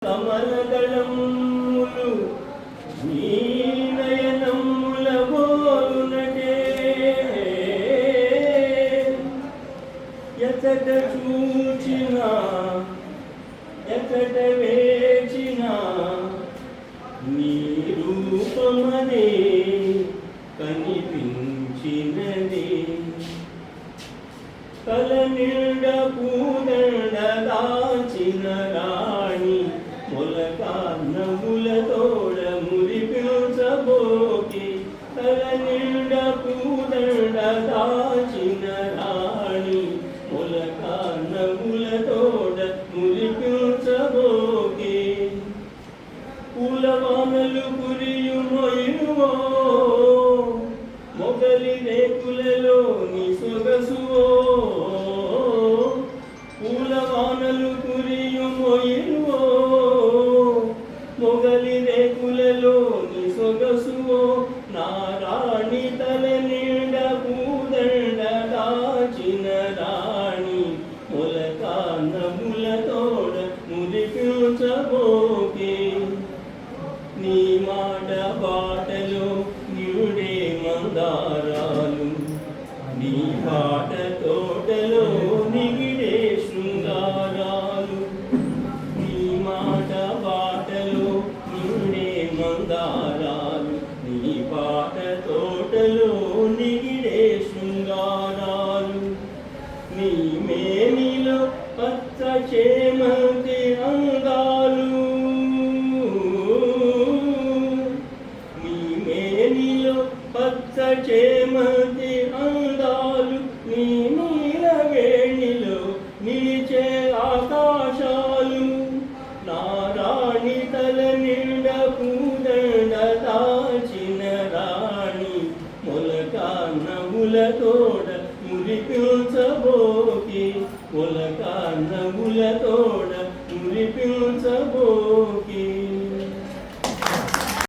కమలదళములు నీ నయనముల బోలునటే ఎతట చూచినా ఎతట వేచినా నీ రూపమనే కనిపించినదే కల నిండ పూదండ దాచిన రాణి మొలకాన్నముల తోడ మురిపించబోకి కల నిండ పూదండ దాచిన రాణి మొలకాన్నముల తోడ మురిపించబోకి పూలవానలు కురియుమోయువో మొగలి రేకులలో నీ సొగసువో పూలవానలు కురియుమోయువో మొగలి రేకులలో నీ సొగసువో నారాణి తల నిండ పూదండ దాచిన రాణి మొలకాన్నముల తోడ మురిపించబోకే నీ మాట బాటలో నిరుడే మందారాలు నీ పాట తోటలో నిగిడే శృంగారాలు నీ మాట బాటలో నిరుడే మందారాలు నీ పాట తోటలో నిగిడే శృంగారాలు నీ మేనిలో పచ్చ చేమంతి అందాలు పచ్చ చేమంతి అందాలు నీ నీలవేణిలో నిలిచే ఆకాశాలు నారాణి తల నిండ పూదండ దాచిన రాణి మొలకాన్నముల తోడ మురిపించబోకి మొలకాన్నముల తోడ మురిపించబోకి